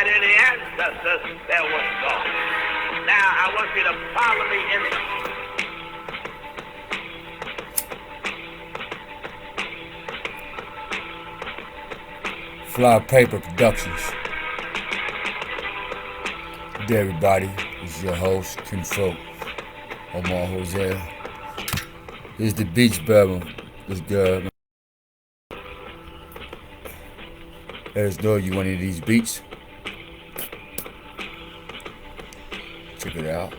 that in the ancestors there was God. Now I want you to follow me in the Fly Paper Productions. Good day, everybody. This is your host, Kim Folk, Omar Jose. Here's the beach, baby. It's good. Let us know you want any of these beats. Check it out.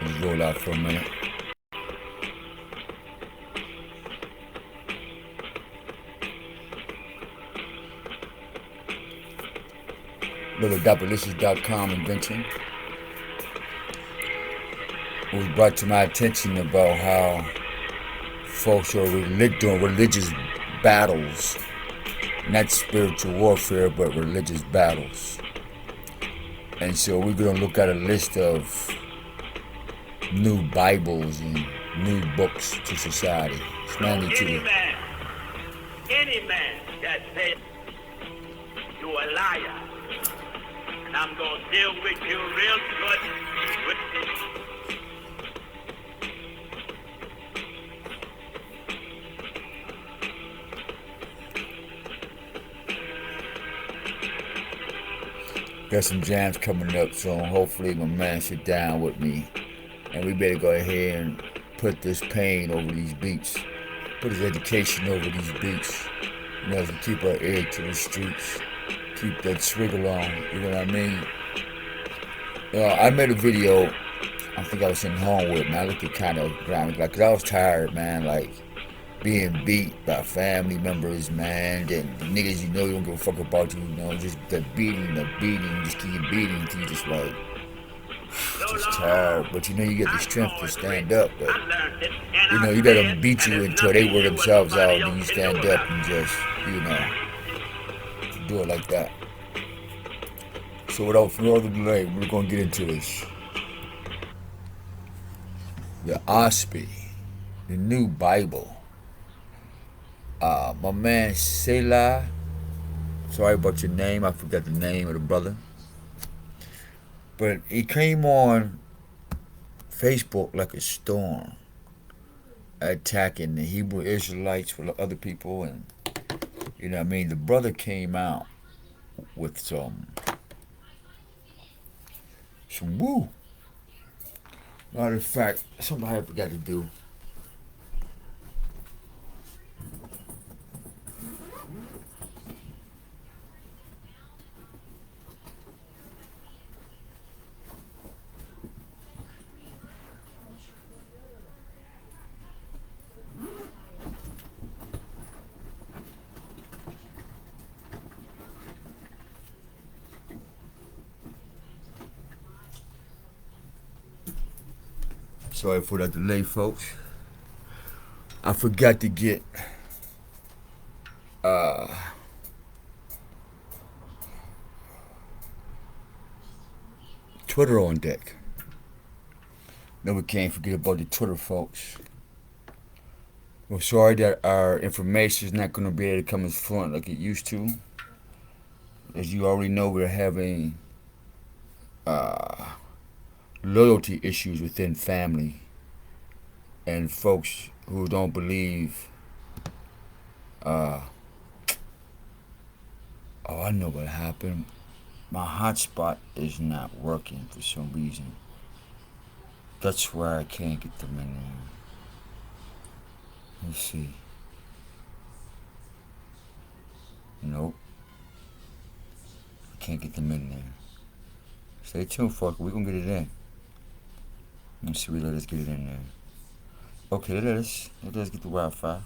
Let's roll out for a minute. Little.delicious.com invention. It was brought to my attention about how folks are doing religious battles, not spiritual warfare, but religious battles. And so we're going to look at a list of new Bibles and new books to society. It's mainly to any man that says you're a liar, and I'm going to deal with you real good. Got some jams coming up, so hopefully my man sit down with me, and we better go ahead and put this pain over these beats, put his education over these beats, you know, to keep our ear to the streets, keep that swiggle on, you know what I mean? You know, I made a video, I think I was in Homewood, man. I looked at kind of ground, like, cause I was tired, man, like, being beat by family members, man, and the niggas you know you don't give a fuck about you know, just the beating, just keep beating until you just like, just tired. But you know you get the strength to stand up, but you know, you let them beat you until they wear themselves out, and then you stand up and just, you know, do it like that. So without further delay, we're gonna get into this. The Oahspe, the new Bible. My man Selah, sorry about your name, I forgot the name of the brother, but he came on Facebook like a storm, attacking the Hebrew Israelites with other people, and you know what I mean, the brother came out with some woo. Matter of fact, something I forgot to do. Sorry for that delay, folks. I forgot to get Twitter on deck. No, we can't forget about the Twitter, folks. We're sorry that our information is not going to be able to come as fluent like it used to. As you already know, we're having loyalty issues within family, and folks who don't believe oh, I know what happened. My hotspot is not working for some reason. That's why I can't get them in there. Let's see. Nope, I can't get them in there. Stay tuned, fucker. We're gonna get it in. Let's see, let us get it in there. Okay, let us get the Wi-Fi.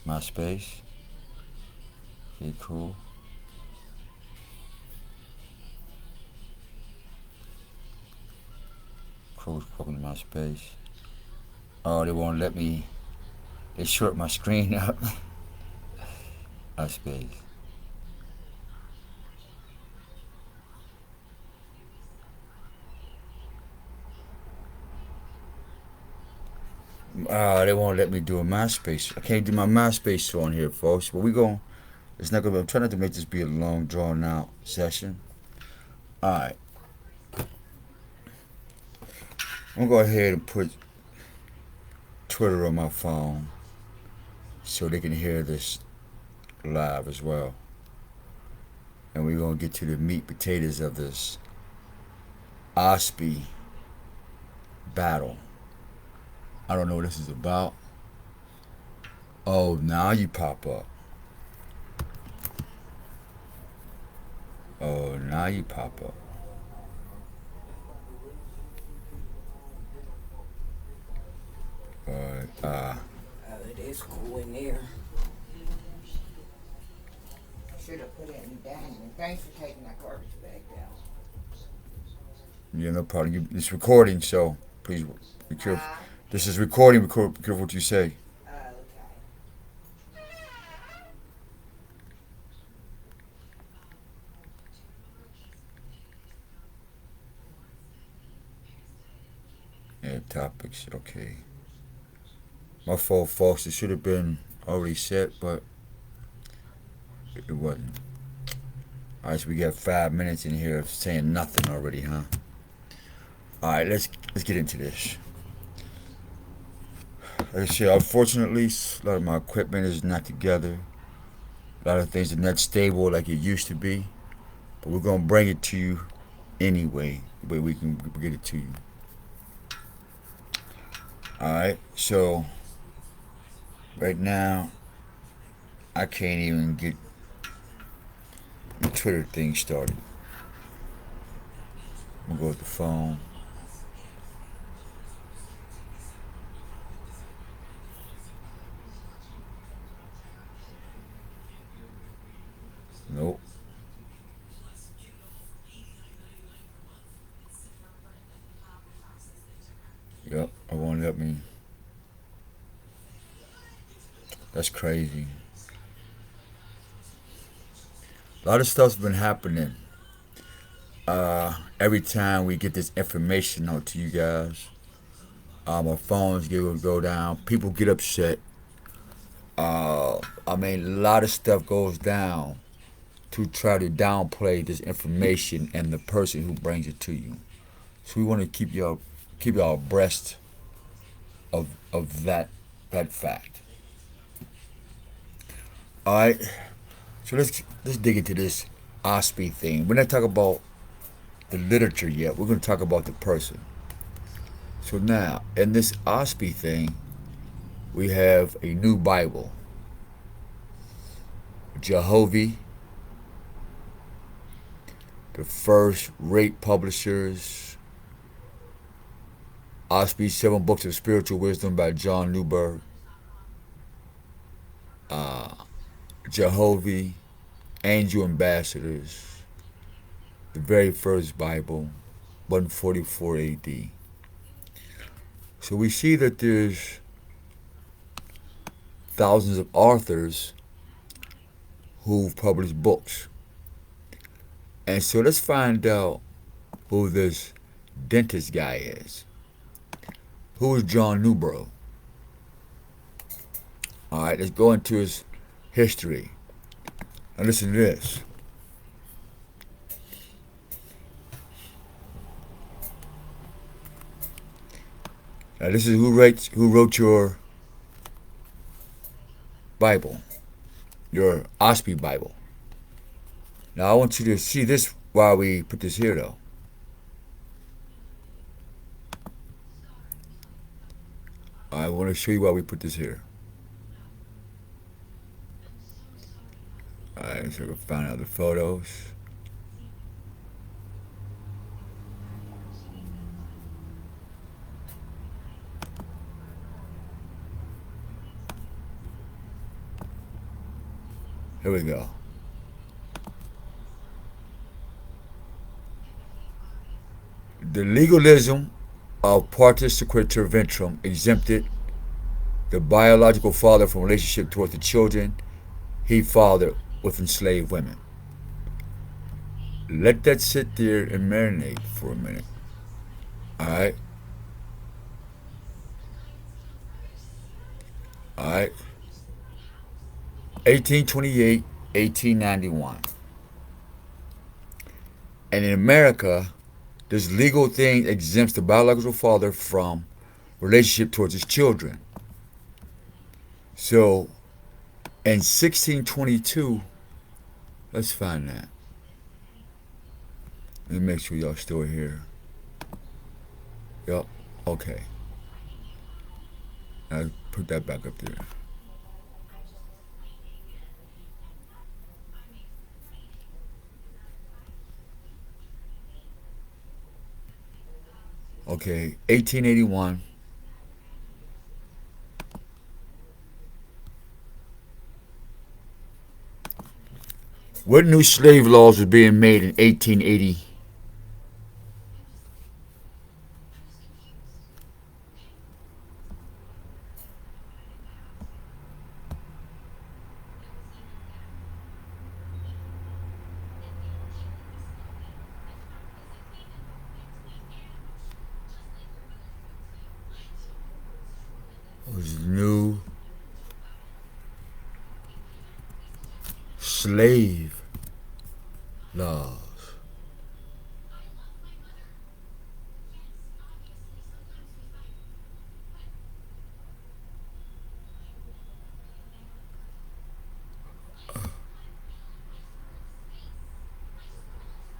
MySpace. Okay, cool. Cool, fucking MySpace. Oh, they won't let me. They short my screen up. MySpace. They won't let me do a MySpace. I can't do my MySpace on here, folks. But we gon'. It's not gonna. I'm trying not to make this be a long, drawn out session. Alright. I'm gonna go ahead and put Twitter on my phone so they can hear this live as well. And we're gonna get to the meat potatoes of this Oahspe battle. I don't know what this is about. Oh, now you pop up. Oh, now you pop up. It is cool in there. Should have put it in the dining room. Thanks for taking that garbage bag down. Yeah, no problem. It's recording, so please be careful. This is recording. Be careful what you say. Okay. Yeah, topics. Okay. My fault, folks. It should have been already set, but it wasn't. All right, so we got 5 minutes in here of saying nothing already, huh? All right, let's get into this. Like I said, unfortunately, a lot of my equipment is not together. A lot of things are not stable like it used to be. But we're gonna bring it to you anyway, the way we can get it to you. All right, so right now, I can't even get the Twitter thing started. I'm gonna go with the phone. Nope. Yep, it won't let me. That's crazy. A lot of stuff's been happening. Every time we get this information out to you guys, our phones go down. People get upset. I mean, a lot of stuff goes down to try to downplay this information and the person who brings it to you. So we want to keep y'all abreast of that fact. All right. So let's dig into this Oahspe thing. We're not talking about the literature yet. We're going to talk about the person. So now, in this Oahspe thing, we have a new Bible. Jehovah, the first rate publishers. Oahspe, 7 Books of Spiritual Wisdom by John Newberg. Jehovah, Angel Ambassadors, the very first Bible, 144 AD. So we see that there's thousands of authors who've published books. And so let's find out who this dentist guy is. Who is John Newberg? All right, let's go into his history. Now listen to this. Now this is who wrote your Bible, your Oahspe Bible. Now I want you to see this while we put this here, though. I want to show you why we put this here. Alright, so I can find out the photos. Here we go. The legalism of partus sequitur ventrum exempted the biological father from relationship towards the children he fathered with enslaved women. Let that sit there and marinate for a minute. Alright? Alright? 1828, 1891. And in America, this legal thing exempts the biological father from relationship towards his children. So in 1622, let's find that. Let me make sure y'all still here. Yup, okay. I'll put that back up there. Okay, 1881. What new slave laws were being made in 1880? Was new slave laws.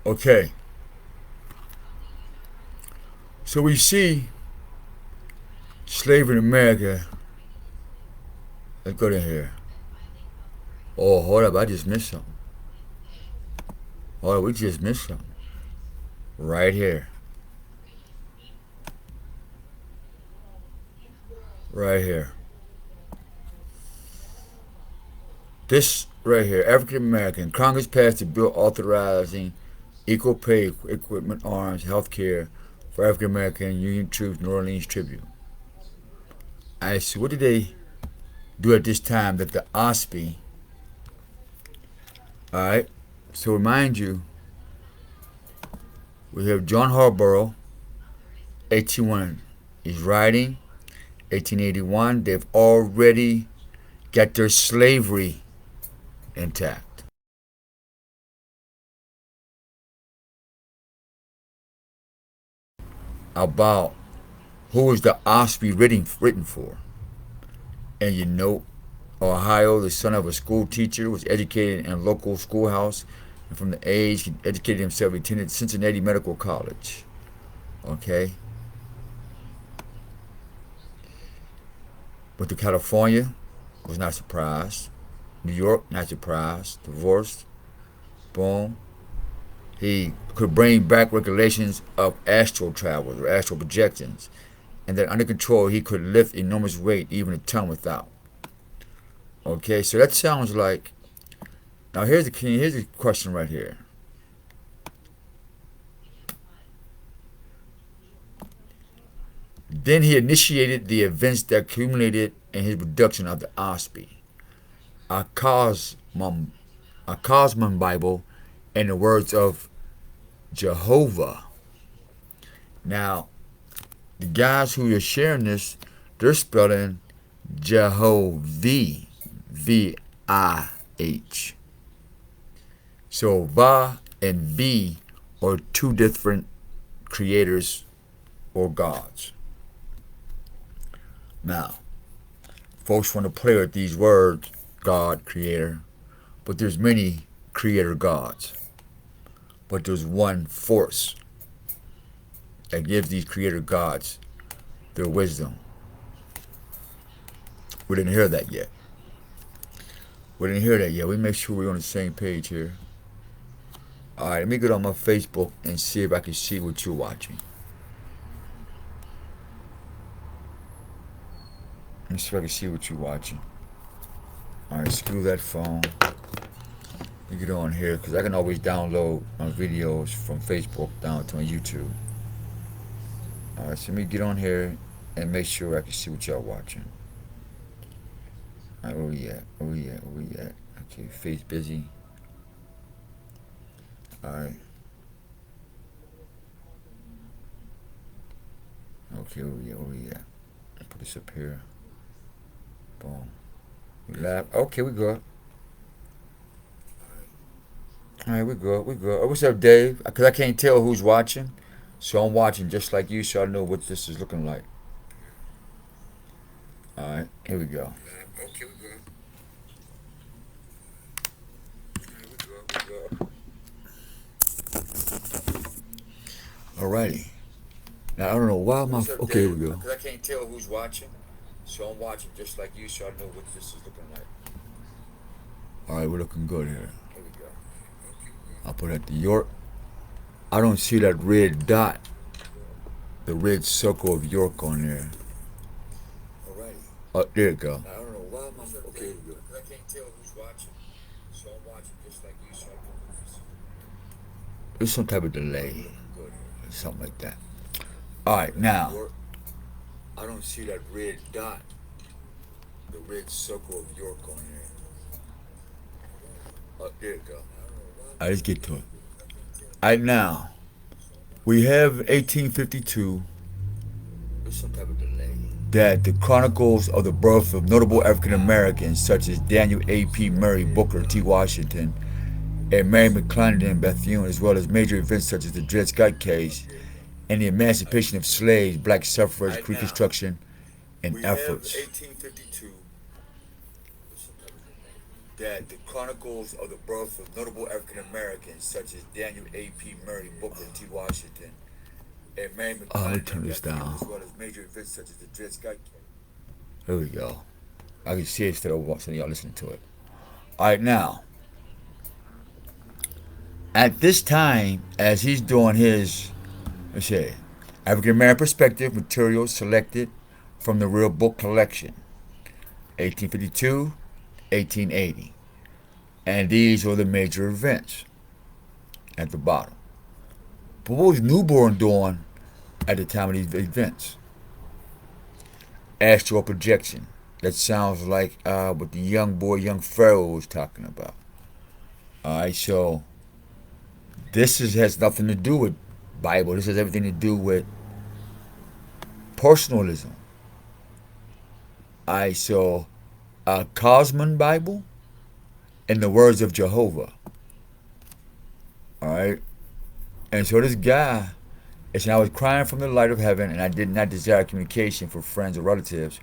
Okay. So we see slavery in America. Let's go to here. Oh, hold up. I just missed something. Hold up. We just missed something. Right here. Right here. This right here. African American. Congress passed a bill authorizing equal pay, equipment, arms, health care for African American Union troops, New Orleans Tribune. I see. What did they do at this time that the Oahspe? All right. So remind you, we have John Harborough, 1801. He's writing. 1881. They've already got their slavery intact. About who was the Oahspe written for? And you know, Ohio, the son of a school teacher, was educated in a local schoolhouse, and from the age he educated himself, he attended Cincinnati Medical College. Okay. Went to California, was not surprised. New York, not surprised. Divorced, boom. He could bring back recollections of astral travels or astral projections, and that under control he could lift enormous weight, even a ton without. Okay, so that sounds like. Now here's the question right here. Then he initiated the events that culminated in his production of the Oahspe, a cosmon Bible, in the words of Jehovah. Now, the guys who are sharing this, they're spelling Jehovah, V-I-H. So Va and V are two different creators or gods. Now, folks want to play with these words, God, creator, but there's many creator gods. But there's one force that gives these creator gods their wisdom. We didn't hear that yet. We make sure we're on the same page here. All right, let me get on my Facebook and see if I can see what you're watching. Let me see if I can see what you're watching. All right, screw that phone. Let me get on here because I can always download my videos from Facebook down to my YouTube. All right, so let me get on here and make sure I can see what y'all watching. All right, where we at? Okay, face busy. All right. Okay, where we at? Put this up here. Boom. We live. Okay, we good. All right, we're good. We're good. What's up, Dave? Because I can't tell who's watching, so I'm watching just like you, so I know what this is looking like. All right, here we go. Okay, we're good. Alrighty. Now I don't know why my okay. Here we go. Because I can't tell who's watching, so I'm watching just like you, so I know what this is looking like. All right, we're looking good here. Here we go. I'll put at the York. I don't see that red dot, the red circle of York on there. Alrighty. Oh, there you go. I don't know why my okay. Here we go. I can't tell who's watching, so I'm watching just like you, so I know what this is. There's some type of delay, something like that. All right, now I don't see that red dot, the red circle of York on there. Oh, there you go. All right, let's get to it. All right, now we have 1852. There's some type of delay. That the chronicles of the birth of notable African Americans such as Daniel A.P. Murray, Booker T. Washington, and Mary McClendon Bethune, as well as major events such as the Dred Scott case and the emancipation of slaves, black suffrage, Reconstruction, and efforts. 1852. That the chronicles of the birth of notable African Americans such as Daniel A.P. Murray, Booker T. Washington, and Mary McClendon Bethune, as well as major events such as the Dred Scott case. Here we go. I can see it instead of watching y'all listening to it. All right, now. At this time, as he's doing his, let's say, African American perspective material selected from the Real Book Collection, 1852, 1880. And these are the major events at the bottom. But what was Newborn doing at the time of these events? Astral projection. That sounds like what the young boy, young Pharaoh was talking about. Alright, so this has nothing to do with Bible. This has everything to do with personalism. Alright, so Cosman Bible and the words of Jehovah. Alright. And so this guy is saying, I was crying from the light of heaven, and I did not desire communication for friends or relatives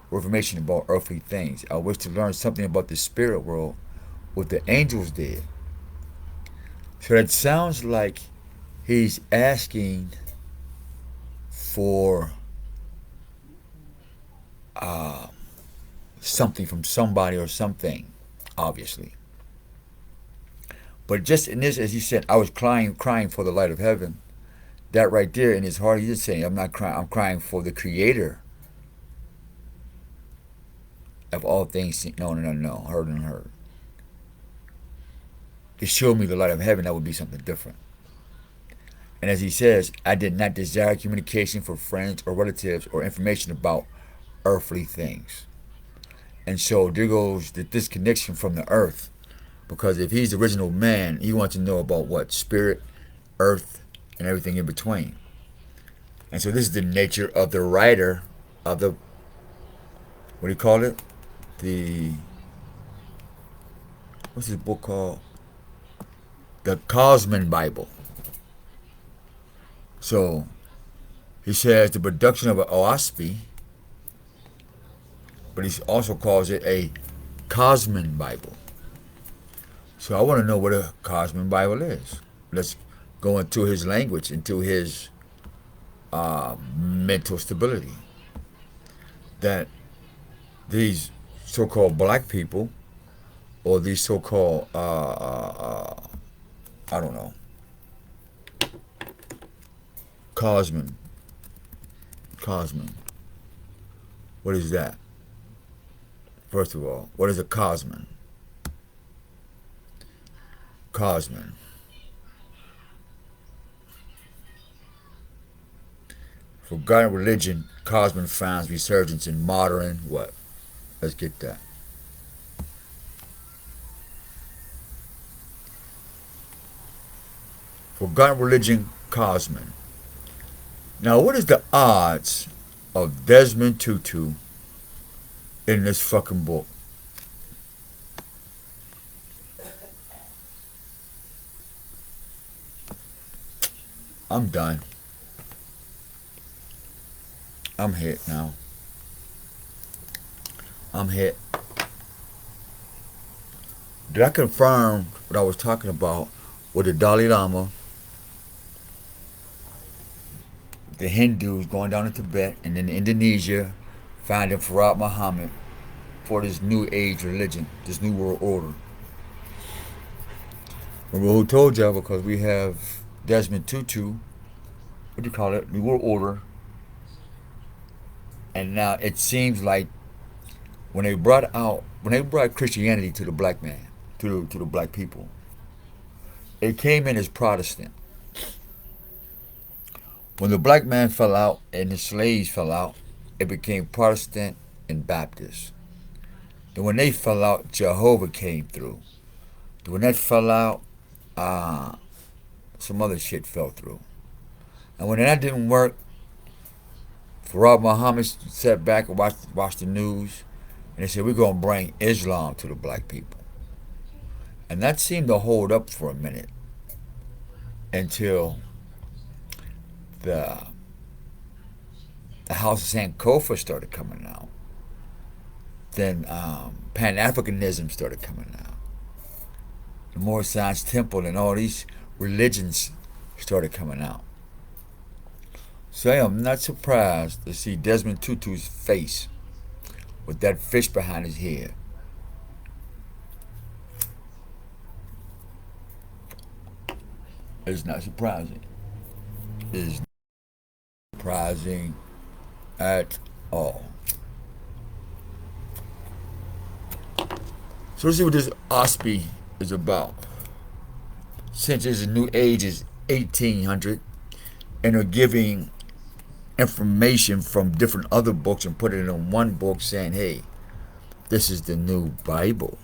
or information about earthly things. I wish to learn something about the spirit world, what the angels did. So that sounds like he's asking for something from somebody or something, obviously. But just in this, as he said, I was crying for the light of heaven. That right there in his heart, he's just saying, I'm not crying, I'm crying for the creator of all things known and unknown, heard and unheard. To show me the light of heaven, that would be something different. And as he says, I did not desire communication for friends or relatives or information about earthly things. And so there goes the disconnection from the earth. Because if he's the original man, he wants to know about what? Spirit, earth, and everything in between. And so this is the nature of the writer of the, what do you call it? What's this book called? The Cosman Bible. So he says the production of an Oahspe, but he also calls it a Cosman Bible. So I want to know what a Cosman Bible is. Let's go into his language, into his mental stability. That these so-called black people, or these so-called, I don't know, Cosman. What is that? First of all, what is a Cosman? Cosman. Forgotten religion, Cosman finds resurgence in modern what? Let's get that. Forgotten religion, Cosman. Now, what is the odds of Desmond Tutu in this fucking book? I'm done. I'm hit now. I'm hit. Did I confirm what I was talking about with the Dalai Lama, the Hindus going down to Tibet and then Indonesia, finding Farad Muhammad for this new age religion, this new world order? Remember who told y'all? Because we have Desmond Tutu, what do you call it, new world order, and now it seems like when they brought Christianity to the black man, to the black people, it came in as Protestant. When the black man fell out and the slaves fell out, it became Protestant and Baptist. Then when they fell out, Jehovah came through. Then when that fell out, some other shit fell through. And when that didn't work, Farad Muhammad sat back and watched the news, and they said, we're going to bring Islam to the black people. And that seemed to hold up for a minute until the House of Sankofa started coming out. Then Pan-Africanism started coming out. The Moorish Temple and all these religions started coming out. So I am not surprised to see Desmond Tutu's face with that fish behind his head. It's not surprising. It is not surprising at all. So let's see what this Oahspe is about. Since this new age is 1800, and they're giving information from different other books and put it in one book saying, hey, this is the new Bible.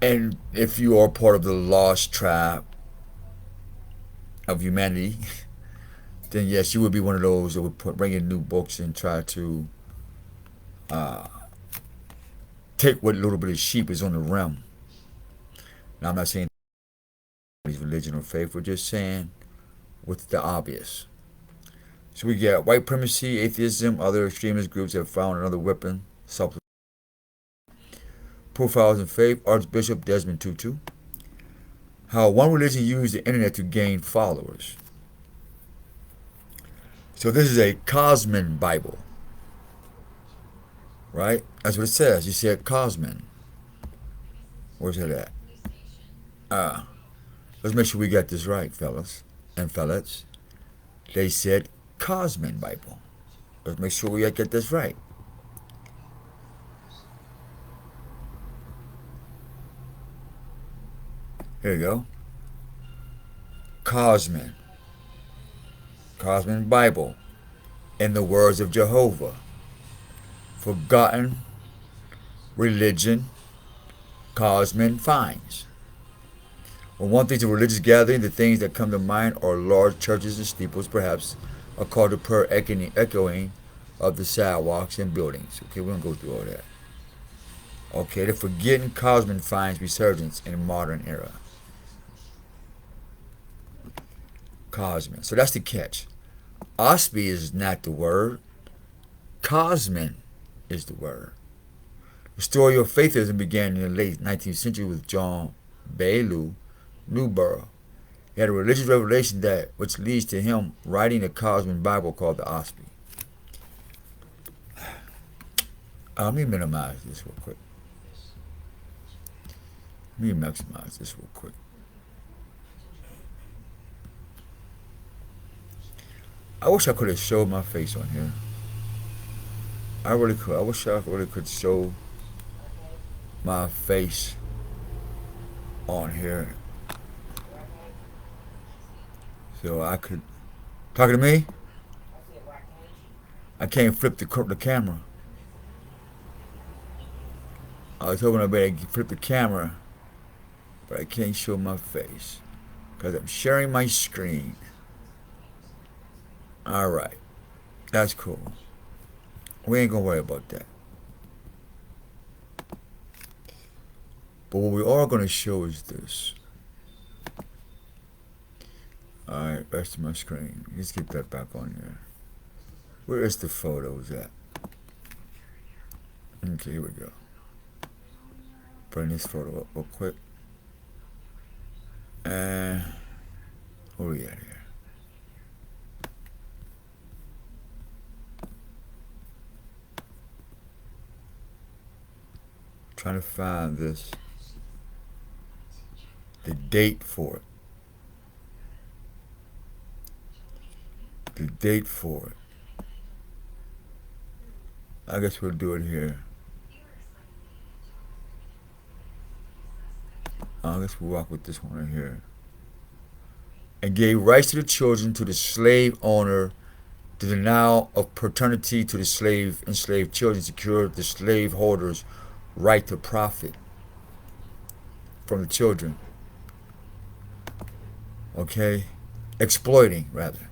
And if you are part of the lost tribe of humanity, then yes, you would be one of those that would bring in new books and try to take what little bit of sheep is on the rim. Now, I'm not saying religion or faith, we're just saying what's the obvious. So we get white supremacy, atheism, other extremist groups have found another weapon, profiles in faith, Archbishop Desmond Tutu. How one religion used the internet to gain followers. So this is a Cosmin Bible, right? That's what it says. You said Cosmin. Where's it at? Let's make sure we got this right, fellas and fellas. They said Cosmin Bible. Let's make sure we get this right. Here you go. Cosmin. Cosmin Bible. In the words of Jehovah. Forgotten religion Cosmin finds. When one thinks of religious gathering, the things that come to mind are large churches and steeples, perhaps a call to prayer echoing of the sidewalks and buildings. Okay, we're going to go through all that. Okay, the forgotten Cosmin finds resurgence in the modern era. Cosmin. So that's the catch. Oahspe is not the word. Cosmin is the word. The story of faithism began in the late 19th century with John Bailu Newborough. He had a religious revelation which leads to him writing a Cosmin Bible called the Oahspe. Let me minimize this real quick. Let me maximize this real quick. I wish I could have showed my face on here. I really could. I wish I really could show my face on here. So I could. Talking to me? I can't flip the camera. I was hoping I better flip the camera, but I can't show my face because I'm sharing my screen. Alright, that's cool. We ain't gonna worry about that. But what we are gonna show is this. Alright, rest of my screen. Let's get that back on there. Where is the photos at? Okay, here we go. Bring this photo up real quick. And where we at here? Trying to find this, the date for it. The date for it. I guess we'll do it here. I guess we'll walk with this one right here. And gave rights to the children to the slave owner. The denial of paternity to the slave enslaved children secured the slave holders' right to profit from the children. Okay? Exploiting, rather.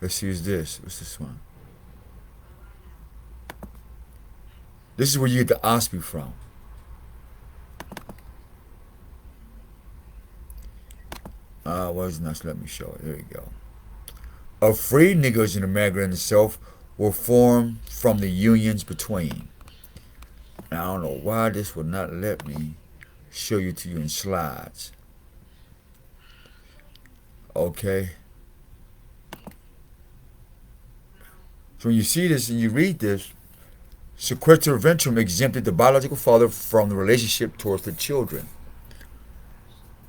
Let's use this. What's this one? This is where you get the Oahspe from. Why is it not let me show it? There you go. Of free niggers in America and the South were formed from the unions between. Now, I don't know why this would not let me show you to you in slides. Okay. So when you see this and you read this, sequitur ventrum exempted the biological father from the relationship towards the children.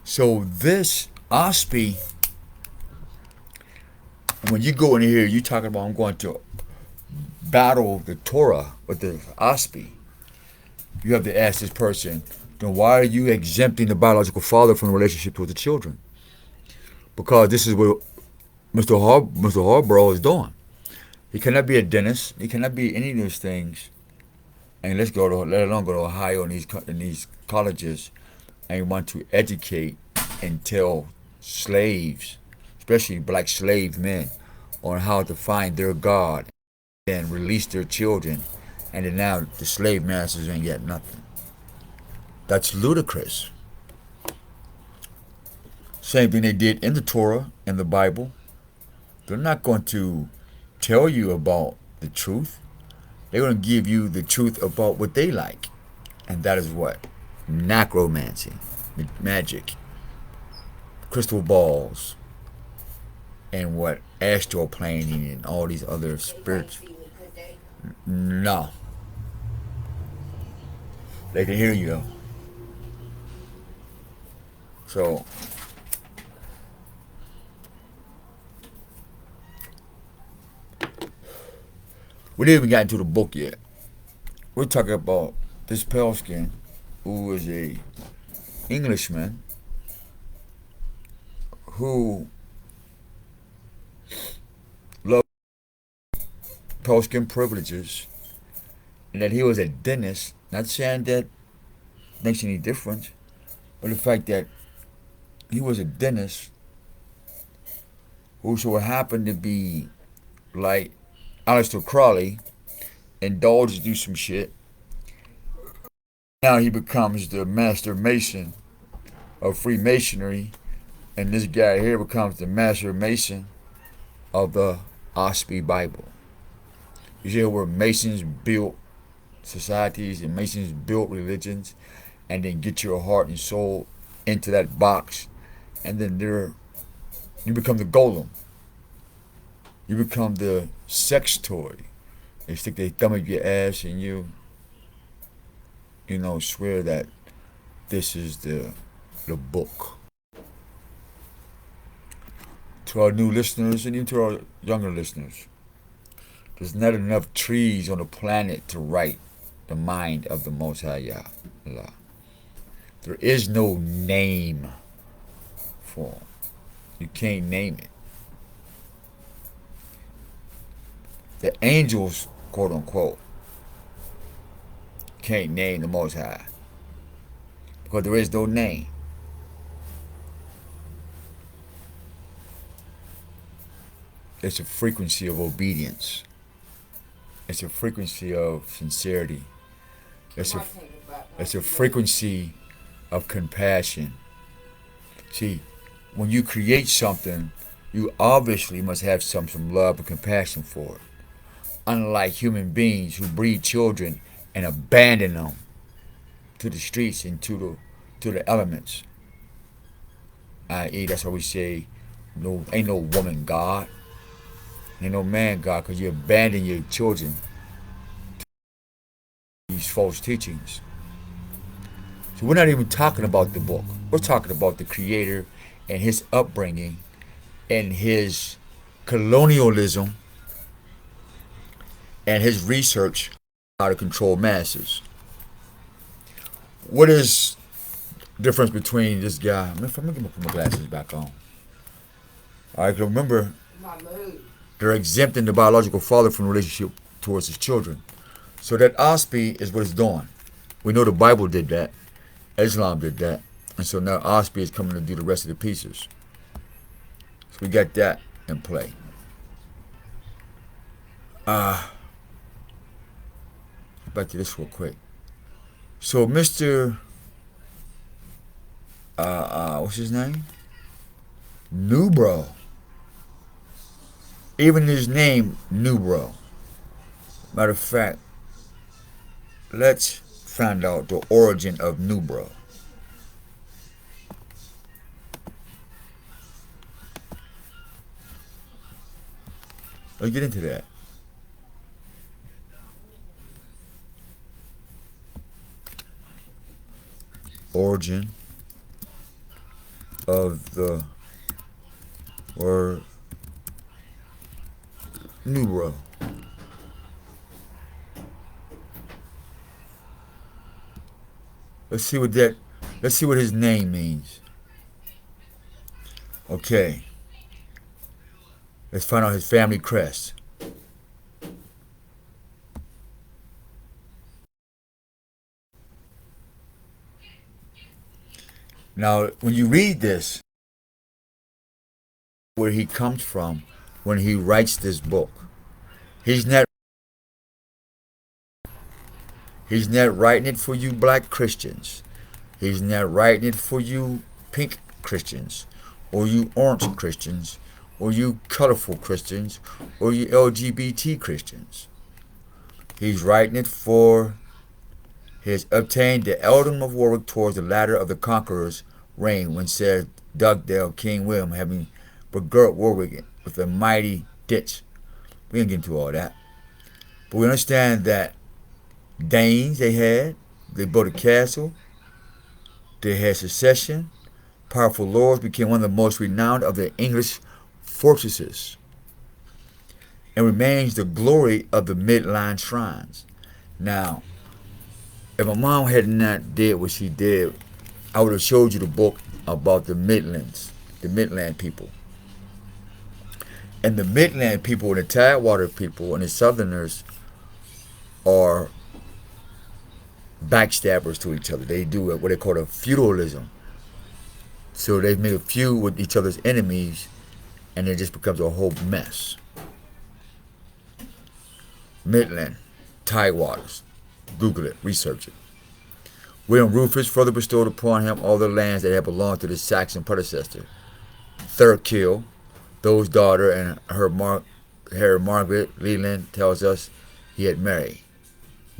So this Oahspe, when you go in here, you talking about I'm going to battle the Torah with the Oahspe. You have to ask this person, then why are you exempting the biological father from the relationship towards the children? Because this is what Mr. Harborough is doing. He cannot be a dentist. He cannot be any of those things. And let alone go to Ohio in these colleges and want to educate and tell slaves, especially black slave men, on how to find their God and release their children. And then now the slave masters ain't got nothing. That's ludicrous. Same thing they did in the Torah, in the Bible. They're not going to tell you about the truth. They're going to give you the truth about what they like. And that is what? Necromancy, magic, crystal balls, and what? Astral planing and all these other spirits. No. They can hear you though. So we didn't even get into the book yet. We're talking about this pale skin who is a Englishman who loved pale skin privileges, and that he was a dentist. Not saying that makes any difference, but the fact that he was a dentist who so happened to be like Aleister Crowley, indulged to do some shit. Now he becomes the master mason of Freemasonry, and this guy here becomes the master mason of the Oahspe Bible. You see where Masons built societies and Masons built religions, and then get your heart and soul into that box, and then you become the golem. You become the sex toy. They stick their thumb up your ass and you swear that this is the book. To our new listeners and even to our younger listeners, there's not enough trees on the planet to write the mind of the Most High Allah. There is no name for him. You can't name it. The angels, quote unquote, can't name the Most High because there is no name. It's a frequency of obedience. It's a frequency of sincerity. It's a frequency of compassion. See, when you create something, you obviously must have some love and compassion for it. Unlike human beings who breed children and abandon them to the streets and to the elements. I.e., that's why we say, no, ain't no woman God, ain't no man God, because you abandon your children to these false teachings. So we're not even talking about the book. We're talking about the creator and his upbringing and his colonialism and his research on how to control masses. What is the difference between this guy? I'm gonna put my glasses back on. All right, remember, they're exempting the biological father from the relationship towards his children. So that Oahspe is what it's doing. We know the Bible did that. Islam did that. And so now Oahspe is coming to do the rest of the pieces. So we got that in play. Back to this real quick. So Mr. What's his name? Nubro. Even his name, Nubro. Matter of fact, let's find out the origin of Nubro. Let's get into that. Origin of the word Nubro. Let's see what his name means. Okay. Let's find out his family crest. Now, when you read this, where he comes from when he writes this book, he's not writing it for you black Christians. He's not writing it for you pink Christians, or you orange Christians, or you colorful Christians, or you LGBT Christians. He's writing it for his obtained the earldom of Warwick towards the ladder of the conqueror's reign, when said Dugdale, King William, having begirt Warwick with a mighty ditch. We didn't get into all that. But we understand that Danes they built a castle, they had succession, powerful lords, became one of the most renowned of the English fortresses, and remains the glory of the Midland shrines. Now, if my mom had not did what she did, I would have showed you the book about the Midlands, the Midland people. And the Midland people and the Tidewater people and the Southerners are backstabbers to each other. They do what they call a feudalism. So they make a feud with each other's enemies, and it just becomes a whole mess. Midland, Tidewaters. Google it, research it. William Rufus further bestowed upon him all the lands that had belonged to the Saxon predecessor. Thurkill, those daughter, and her Margaret Leland tells us he had married.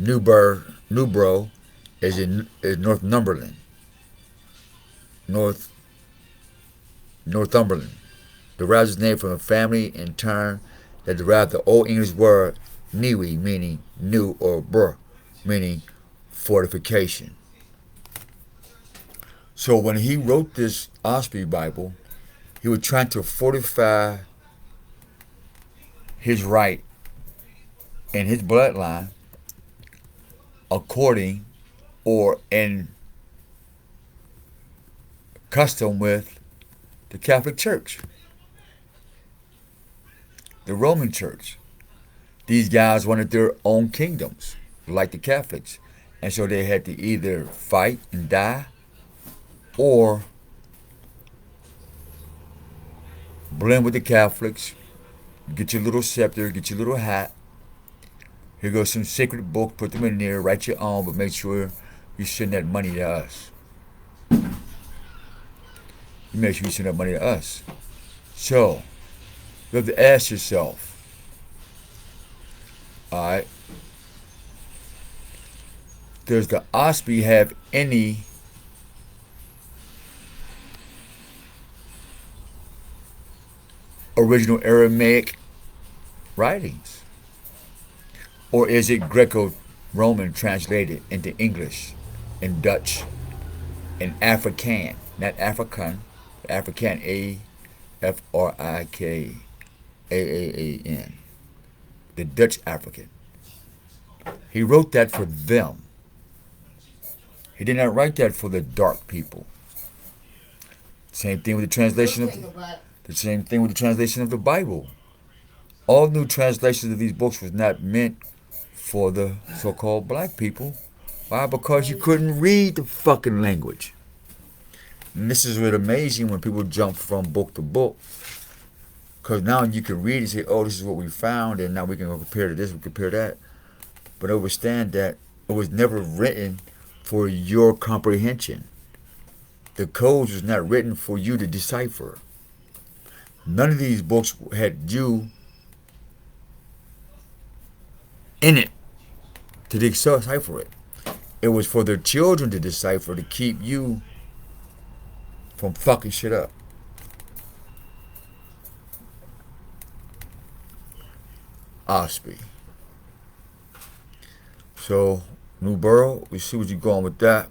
Newbro is Northumberland. Northumberland. Derives its name from a family in turn that derived the Old English word niwi, meaning new, or bur, meaning fortification. So when he wrote this Oahspe Bible, he was trying to fortify his right and his bloodline according or in custom with the Catholic Church, the Roman Church. These guys wanted their own kingdoms, like the Catholics. And so they had to either fight and die or blend with the Catholics, get your little scepter, get your little hat. Here goes some sacred books, put them in there, write your own, but make sure you send that money to us. You make sure you send that money to us. So, you have to ask yourself, alright, does the Oahspe have any original Aramaic writings? Or is it Greco-Roman translated into English and Dutch and Afrikaan? Not African, Afrikaan, Afrikaan. The Dutch African. He wrote that for them. He did not write that for the dark people. Same thing with the translation of the Bible. All new translations of these books was not meant for the so-called black people. Why? Because you couldn't read the fucking language. And this is what's amazing when people jump from book to book. Because now you can read and say, oh, this is what we found, and now we can compare to this, we compare that. But understand that it was never written for your comprehension. The codes was not written for you to decipher. None of these books had you in it to decipher it. It was for their children to decipher, to keep you from fucking shit up. Oahspe. So, New Borough, we see what you're going with that.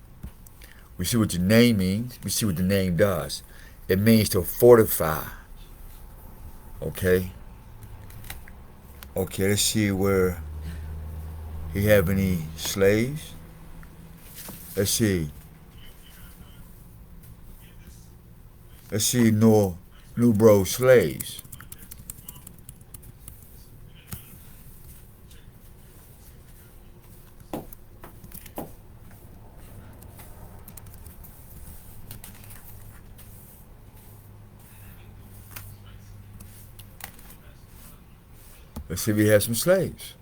We see what your name means. We see what the name does. It means to fortify. Okay? Okay, let's see where he have any slaves. Let's see. Let's see New Borough slaves. Let's see if we have some slaves.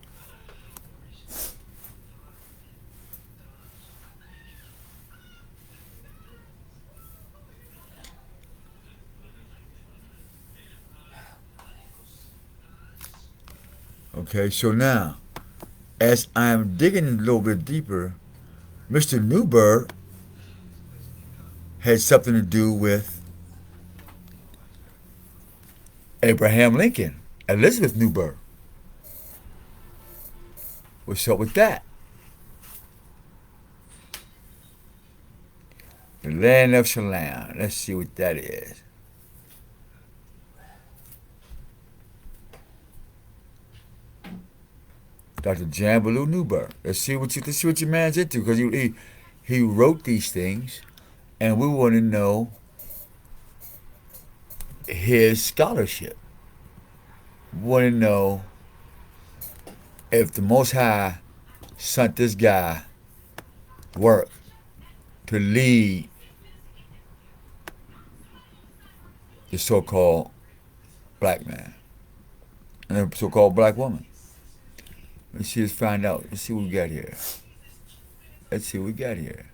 Okay, so now, as I'm digging a little bit deeper, Mr. Newberg had something to do with Abraham Lincoln, Elizabeth Newberg. What's up with that? The land of Shalom. Let's see what that is. Dr. Jambaloo Newberg. Let's see what your man's into, because he wrote these things, and we want to know his scholarship. We want to know if the Most High sent this guy work to lead the so-called black man and the so-called black woman. Let's see, let's find out. Let's see what we got here. Let's see what we got here.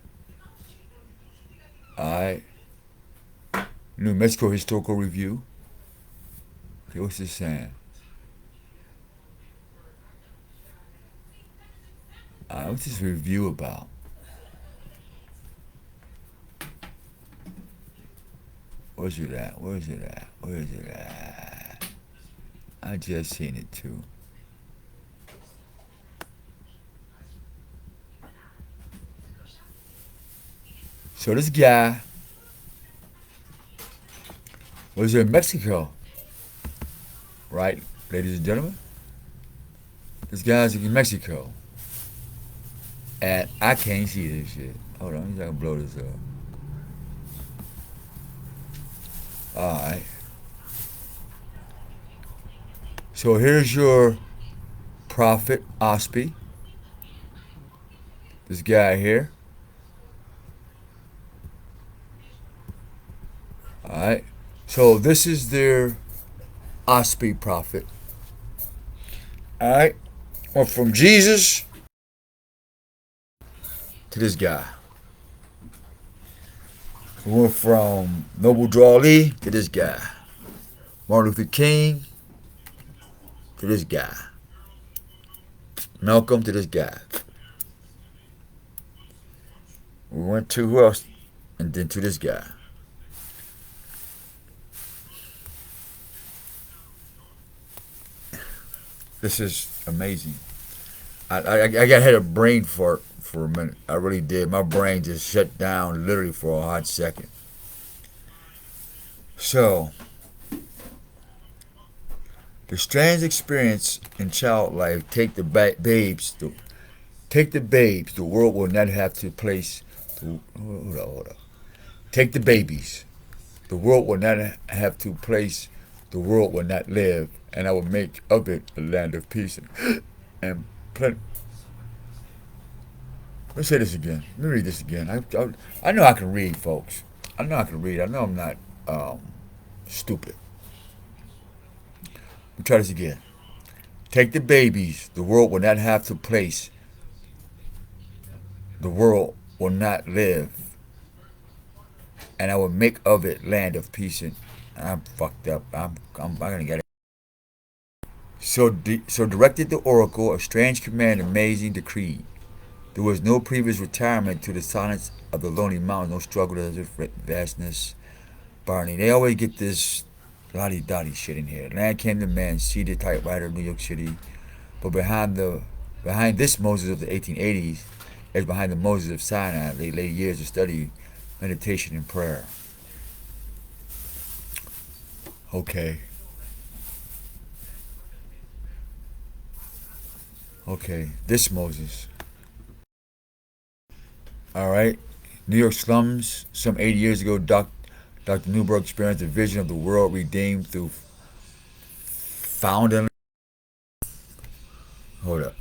Alright. New Mexico Historical Review. Okay, what's this saying? Alright, what's this review about? Where's it at? Where is it at? Where is it at? I just seen it too. So this guy was in Mexico, right, ladies and gentlemen? This guy's in Mexico. And I can't see this shit. Hold on, let me see if I can blow this up. Alright. So here's your prophet, Oahspe. This guy here. Alright. So this is their Oahspe prophet. Alright. Or from Jesus to this guy. We went from Noble Draw Lee to this guy. Martin Luther King to this guy. Malcolm to this guy. We went to who else? And then to this guy. This is amazing. I had a brain fart for a minute. I really did. My brain just shut down literally for a hot second. So, the strange experience in child life take the babes. Take the babes. The world will not have to place. Hold on. Take the babies. The world will not have to place. The world will not live, and I will make of it a land of peace and plenty. Let's say this again. Let me read this again. I know I can read, folks. I know I can read. I know I'm not stupid. Let me try this again. Take the babies. The world will not have to place. The world will not live, and I will make of it land of peace. And I'm fucked up. I'm gonna get it. So directed the oracle, a strange command, amazing decree. There was no previous retirement to the silence of the lonely mountain, no struggle to the vastness. Barney, they always get this lottie-dottie shit in here. Land came to man, seated typewriter of New York City, but behind this Moses of the 1880s, as behind the Moses of Sinai, they lay years of study, meditation, and prayer. Okay. This Moses. All right. New York slums, some 80 years ago, Dr. Newberg experienced a vision of the world redeemed through founding. Hold up.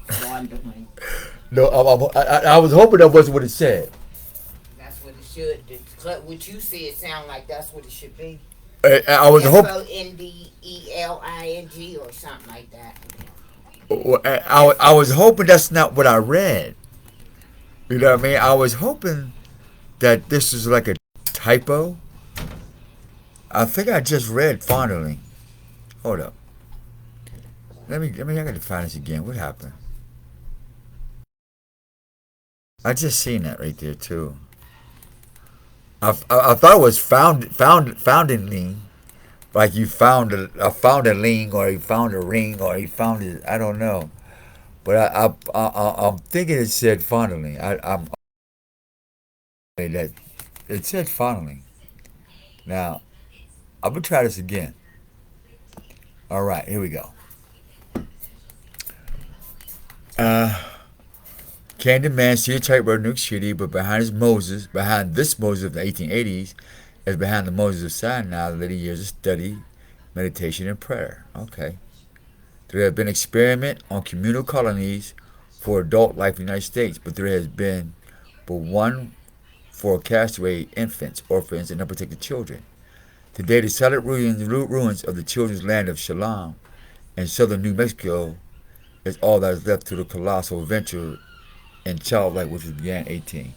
No, I was hoping that wasn't what it said. That's what it should. What you said sound like that's what it should be. I was hoping. FONDELING or something like that. I was hoping that's not what I read. You know what I mean? I was hoping that this is like a typo. I think I just read fondling. Hold up. Let me. I gotta find this again. What happened? I just seen that right there too. I thought it was founding, like you found a ling, or you found a ring, or you found it. I don't know, but I'm thinking it said fondling. I'm that it said fondling. Now I'm gonna try this again. All right, here we go. Camden man, see typewriter New York City, but behind this Moses of the 1880s, as behind the Moses of Sinai, later years of study, meditation, and prayer. Okay. There have been experiments on communal colonies for adult life in the United States, but there has been but one for castaway infants, orphans, and unprotected children. Today, the solid ruins of the children's land of Shalom in southern New Mexico is all that is left to the colossal venture in child life, which began 18.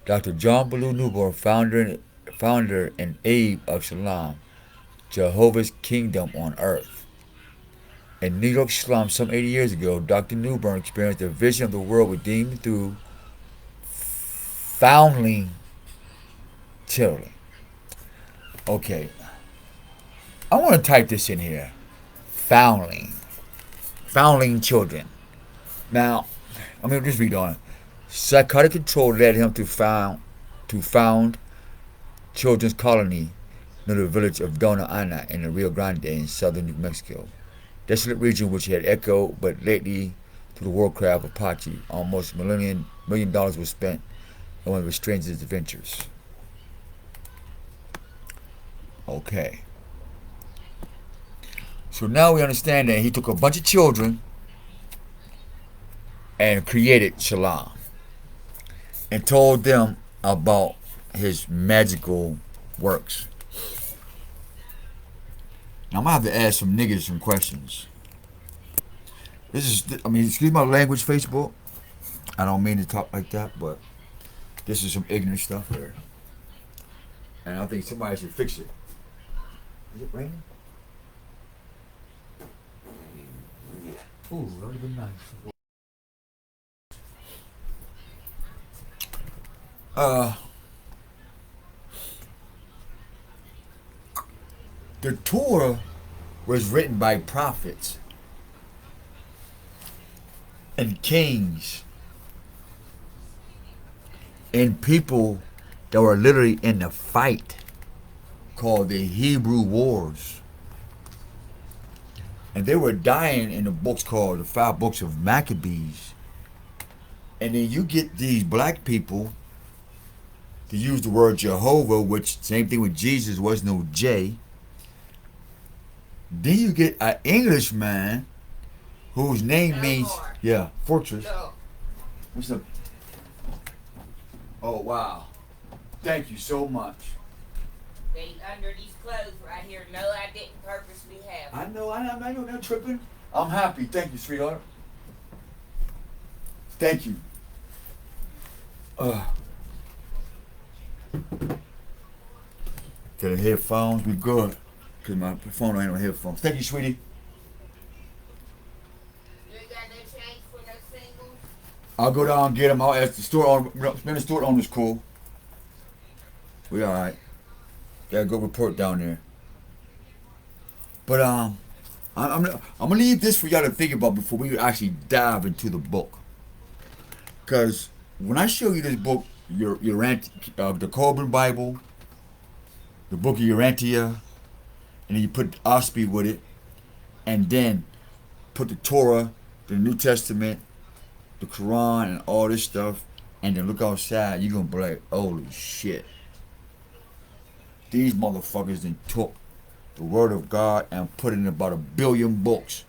Dr. John Ballou Newborn, founder and aide of Shalom, Jehovah's Kingdom on Earth. In New York slums some 80 years ago, Dr. Newborn experienced a vision of the world redeemed through foundling children. Okay. I want to type this in here. Foundling children. Now, I'm going to just read on. Psychotic control led him to found children's colony near the village of Dona Ana in the Rio Grande in southern New Mexico. Desolate region which had echoed but lately to the warcraft of Apache. Almost $1 million was spent on one of the strangest adventures. Okay. So now we understand that he took a bunch of children and created Shalom and told them about his magical works. Now I'm gonna have to ask some niggas some questions. Excuse my language, Facebook. I don't mean to talk like that, but this is some ignorant stuff here. And I think somebody should fix it. Is it raining? Ooh, that would have been nice. The Torah was written by prophets and kings and people that were literally in the fight called the Hebrew Wars. And they were dying in the books called the 5 books of Maccabees. And then you get these black people to use the word Jehovah, which same thing with Jesus, was no J. Then you get an Englishman whose name No means, more. yeah, fortress. No. What's up? Oh, wow. Thank you so much. They under these clothes right here. No, I didn't purposely have. I know, not tripping. I'm happy. Thank you, sweetheart. Thank you. Get the headphones, we good. Cause my phone ain't on headphones. Thank you, sweetie. You ain't got no change for no singles? I'll go down and get them. I'll ask the store owner. The store owner's cool. We all right. Gotta go report down there. But I'm gonna leave this for y'all to think about before we actually dive into the book. Cause when I show you this book, the Coburn Bible, the Book of Urantia, and then you put Oahspe with it, and then put the Torah, the New Testament, the Quran, and all this stuff, and then look outside, you're gonna be like, holy shit. These motherfuckers then took the Word of God and put it in about 1 billion books.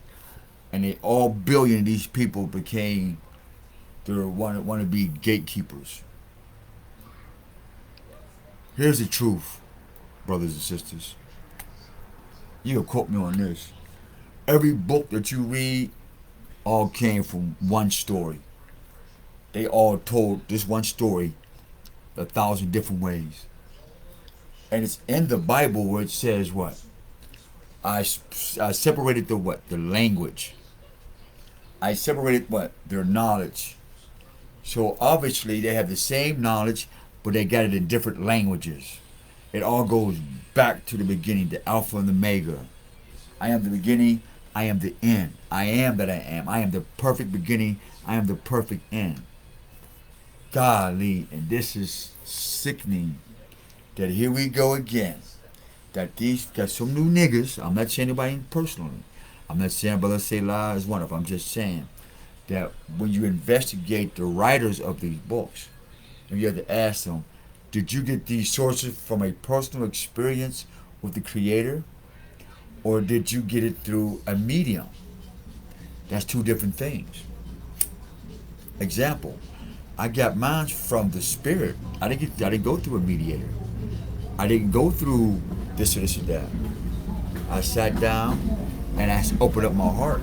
And they all billion of these people became the want to be gatekeepers. Here's the truth, brothers and sisters. You can quote me on this. Every book that you read all came from one story. They all told this one story 1,000 different ways. And it's in the Bible where it says what? I separated the what? The language. I separated what? Their knowledge. So obviously they have the same knowledge, but they got it in different languages. It all goes back to the beginning, the Alpha and the Omega. I am the beginning, I am the end. I am that I am. I am the perfect beginning, I am the perfect end. Golly, and this is sickening that here we go again. That these got some new niggas. I'm not saying anybody personally. I'm not saying Brother Selah is one of them. I'm just saying that when you investigate the writers of these books, and you have to ask them, did you get these sources from a personal experience with the Creator? Or did you get it through a medium? That's 2 different things. Example, I got mine from the Spirit. I didn't go through a mediator. I didn't go through this or this or that. I sat down and I opened up my heart.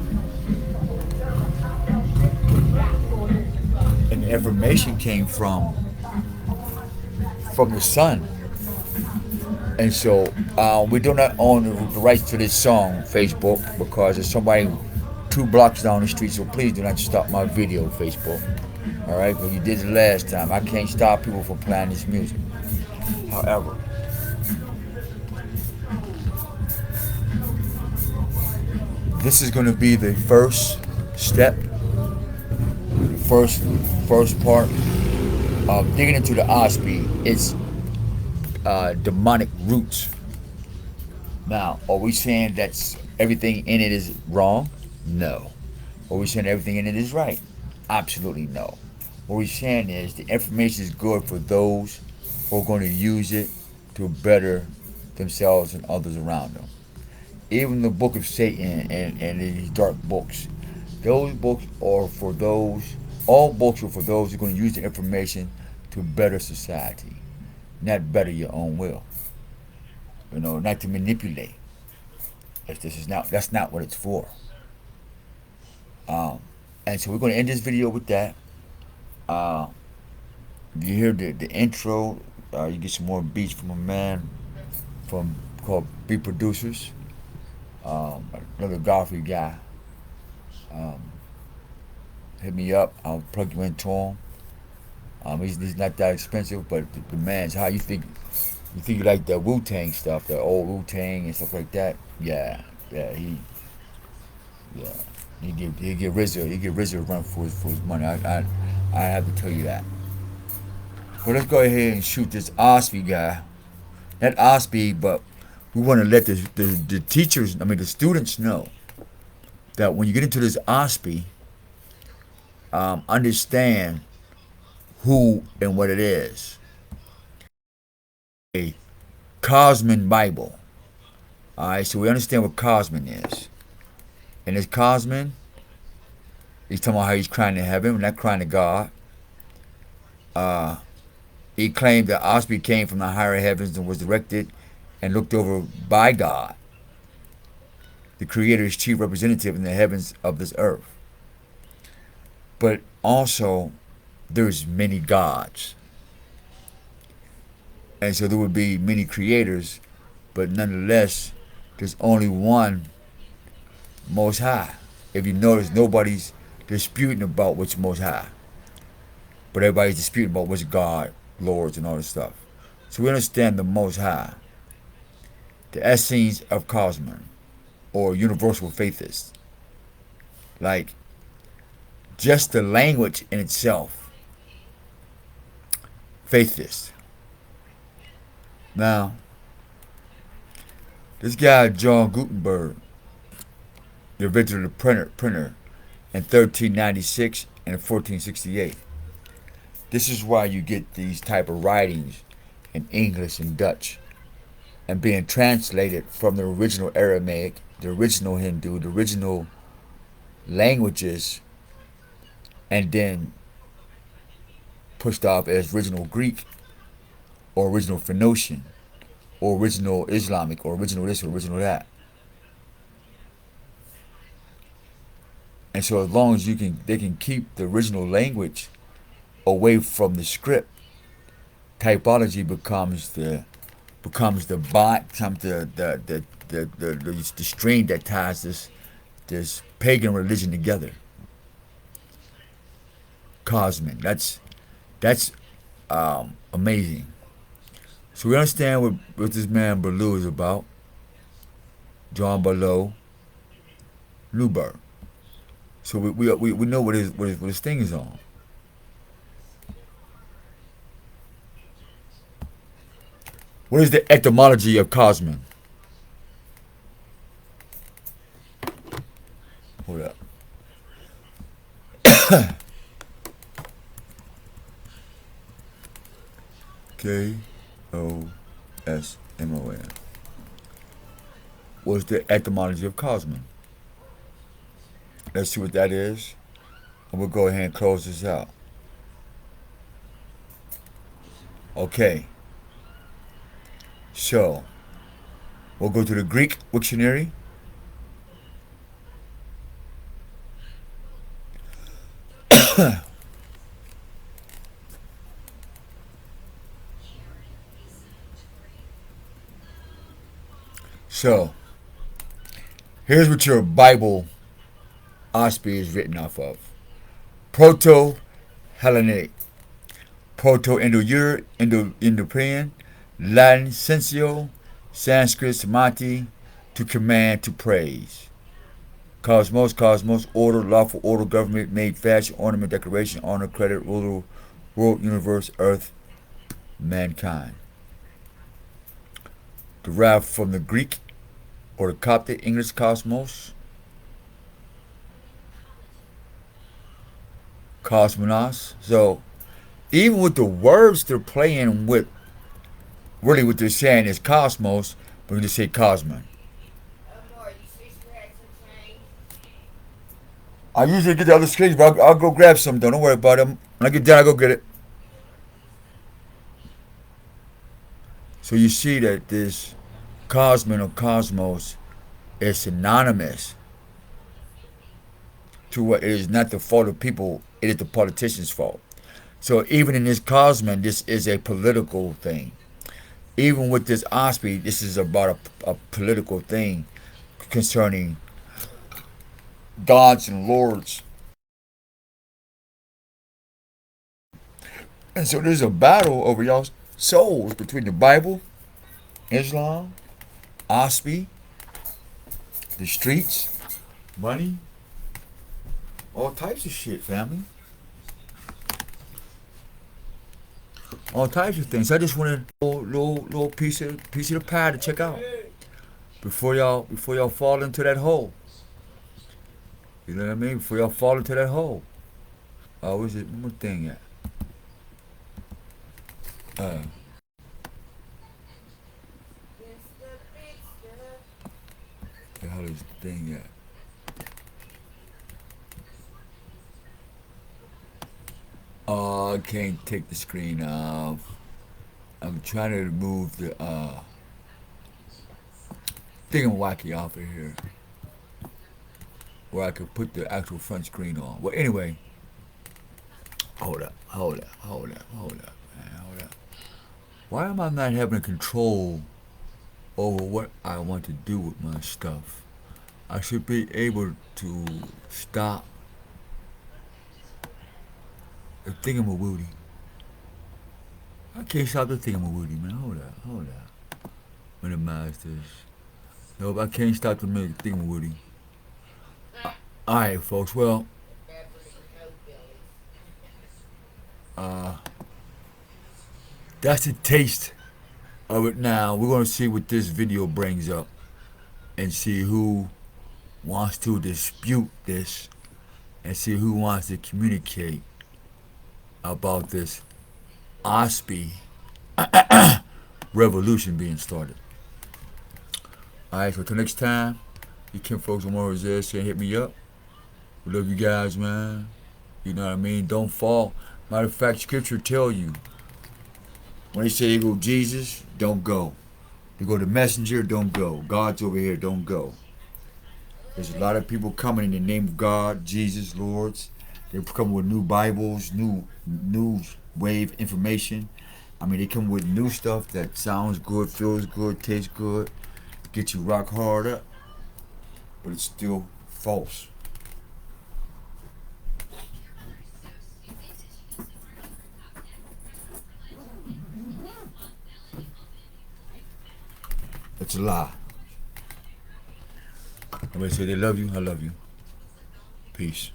And the information came from the Son. And so we do not own the rights to this song, Facebook, because there's somebody 2 blocks down the street, so please do not stop my video, Facebook. All right, because you did it last time. I can't stop people from playing this music. However, this is going to be the first step, first part of digging into the Oahspe. It's demonic roots. Now, are we saying that everything in it is wrong? No. Are we saying everything in it is right? Absolutely no. What we're saying is the information is good for those who are going to use it to better themselves and others around them. Even the book of Satan and these dark books, those books are for those, all books are for those who are going to use the information to better society, not better your own will. You know, not to manipulate. That's not what it's for. And so we're going to end this video with that. You hear the intro, You get some more beats from a man from called Beat Producers. Another Godfrey guy. Um, Hit me up. I'll plug you into him. He's not that expensive, but the man's high. You think you like the Wu-Tang stuff, the old Wu-Tang and stuff like that? Yeah, yeah. He get RZA a run for his money. I have to tell you that. Well, let's go ahead and shoot this Oahspe guy. Not Oahspe, but we want to let the teachers, the students know that when you get into this Oahspe, understand who and what it is. A Cosmin Bible. Alright, so we understand what Cosmin is. And this Cosmin, he's talking about how he's crying to heaven, not crying to God. He claimed that Oahspe came from the higher heavens and was directed and looked over by God, the Creator's chief representative in the heavens of this earth. But also, there's many gods. And so there would be many creators, but nonetheless, there's only one Most High. If you notice, nobody's disputing about what's Most High. But everybody's disputing about what's God, Lords, and all this stuff. So we understand the Most High. The Essenes of Cosmon, or Universal Faithists. Like, just the language in itself. Faithist. Now, this guy, John Gutenberg, the original printer in 1396 and 1468. This is why you get these type of writings in English and Dutch and being translated from the original Aramaic, the original Hindu, the original languages, and then pushed off as original Greek or original Phoenician or original Islamic or original this or original that. And so as long as they can keep the original language away from the script, typology becomes the bot, the string that ties this pagan religion together. Cosmin. That's amazing. So we understand what this man Ballou is about. John Ballou, Newberg. So we know what his thing is on. What is the etymology of Cosmin? Hold up. K-O-S-M-O-N. What's the etymology of Cosmin? Let's see what that is. And we'll go ahead and close this out. Okay. So, we'll go to the Greek dictionary. So, here's what your Bible Oahspe is written off of. Proto-Hellenic, Proto-Indo-European, Latin sensio, Sanskrit samati, to command, to praise. Cosmos, order, lawful order, government, made, fashion, ornament, decoration, honor, credit, ruler, world, universe, earth, mankind. Derived from the Greek or the Coptic English cosmos, cosmonos. So even with the words they're playing with, really what they're saying is cosmos, but we just say cosmon. I usually get the other screens, but I'll go grab some though. Don't worry about them. When I get done, I'll go get it. So you see that this cosmon or cosmos is synonymous to what it is not the fault of people, it is the politicians' fault. So even in this cosmos, this is a political thing. Even with this Oahspe, this is about a political thing concerning gods and lords. And so there's a battle over y'all's souls between the Bible, Islam, Oahspe, the streets, money, all types of shit, family. All types of things. I just wanted a little piece of the pie to check out before y'all fall into that hole. You know what I mean? Before y'all fall into that hole. Where's it? One more thing at? The hell is the thing at? Oh, I can't take the screen off. I'm trying to remove the thingamwacky off of here, where I could put the actual front screen on. Well, anyway, hold up, man, hold up. Why am I not having control over what I want to do with my stuff? I should be able to stop the thingamawooty. I can't stop the thingamawooty, man. Hold up. Minimize this. Nope, I can't stop the thingamawooty. Alright, folks, well, that's a taste of it now. We're going to see what this video brings up and see who wants to dispute this and see who wants to communicate about this Oahspe revolution being started. Alright, so until next time, you can folks on more there saying hit me up. We love you guys, man. You know what I mean? Don't fall. Matter of fact, scripture tell you when they say they go Jesus, don't go. They go to messenger, don't go. God's over here, don't go. There's a lot of people coming in the name of God, Jesus, Lords. They come with new Bibles, new wave information. I mean, they come with new stuff that sounds good, feels good, tastes good, get you rock hard up, but it's still false. It's a lie. Somebody say they love you, I love you. Peace.